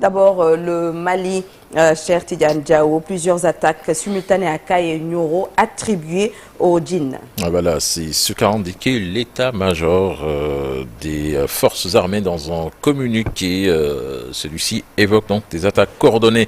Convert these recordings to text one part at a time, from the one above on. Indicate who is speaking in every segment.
Speaker 1: D'abord, le Mali, cher Tidiane Diao, plusieurs attaques simultanées à Kay et Nioro attribuées au djinn.
Speaker 2: Voilà, c'est ce qu'a indiqué l'état-major des forces armées dans un communiqué. Celui-ci évoque donc des attaques coordonnées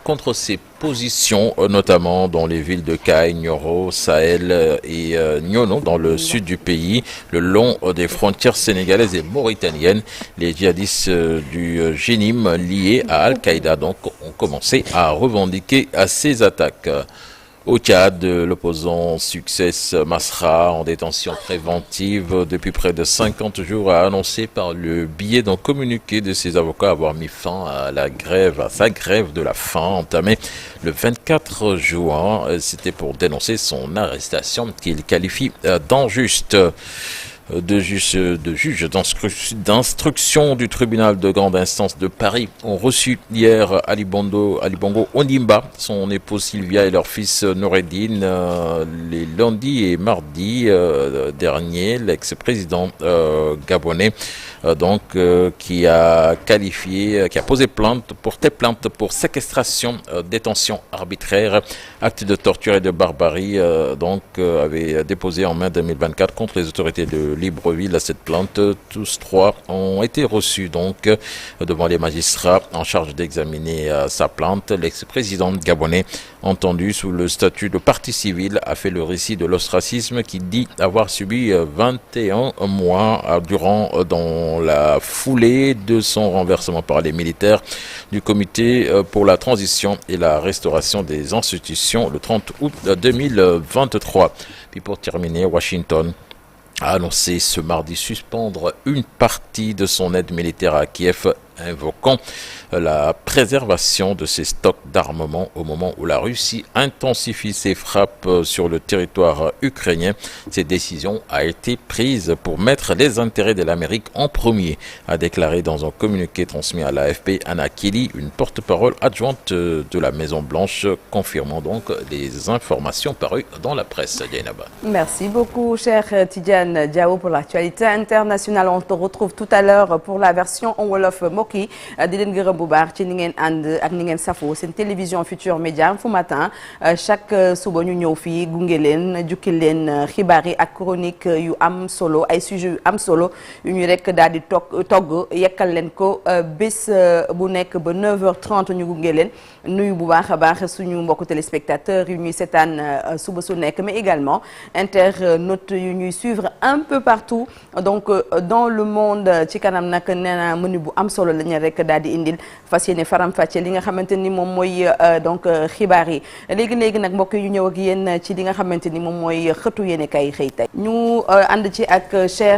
Speaker 2: contre ces positions, notamment dans les villes de Kay, Nioro, Sahel et Niono, dans le sud du pays, le long des frontières sénégalaises et mauritaniennes. Les djihadistes du Jénim liés à Al-Qaïda donc ont commencé à revendiquer ces attaques. Au Tchad, l'opposant Success Masra, en détention préventive depuis près de 50 jours, a annoncé par le biais d'un communiqué de ses avocats avoir mis fin à sa grève de la faim entamée le 24 juin. C'était pour dénoncer son arrestation qu'il qualifie d'injuste. Deux juges d'instruction du tribunal de grande instance de Paris ont reçu hier Ali Bongo Ondimba, son épouse Sylvia et leur fils Noureddine les lundis et mardis dernier. L'ex-président gabonais qui a posé porté plainte pour séquestration, détention arbitraire, acte de torture et de barbarie, avait déposé en mai 2024 contre les autorités de Libreville. À cette plainte, tous trois ont été reçus devant les magistrats en charge d'examiner sa plainte. L'ex-président gabonais, entendu sous le statut de partie civile, a fait le récit de l'ostracisme qu'il dit avoir subi 21 mois dans la foulée de son renversement par les militaires du comité pour la transition et la restauration des institutions le 30 août 2023. Puis pour terminer, Washington a annoncé ce mardi suspendre une partie de son aide militaire à Kiev, invoquant la préservation de ses stocks d'armement au moment où la Russie intensifie ses frappes sur le territoire ukrainien. Cette décision a été prise pour mettre les intérêts de l'Amérique en premier, a déclaré dans un communiqué transmis à l'AFP Anna Kelly, une porte-parole adjointe de la Maison-Blanche, confirmant donc les informations parues dans la presse. Dianaba.
Speaker 1: Merci beaucoup, cher Tidiane Diao, pour l'actualité internationale. On te retrouve tout à l'heure pour la version en Wolof Moki. Di leen gërëm bu baax ci ni ngeen ànd ak ni ngeen safoo seen télévision Futur Média fu matin chaque suba ñu ñëw fii gunge leen jukkil leen xibaar yi ak chronique yu am solo ay sujet yu am solo yu ñu rek daal di togg yekkal leen ko bés bu nekk ba 9h30 ñu gunge leen nuyu bu baax a baax suñu mbokku téléspectateurs yu ñuy seetaan suba su nekk, mais également internautes yu ñuy suivre un peu partout donc dans le monde. Ci kanam nag nee na menu bu am solo lañu rek daal di indil fas yéene faram-fàcce li nga xamante ni moom mooy xibaar yi léegi nag mbokk yu ñëw ak yéen ci li nga xamante ni moom mooy xëtu yéene kay xëy tey ñu ànd ci ak Cheikh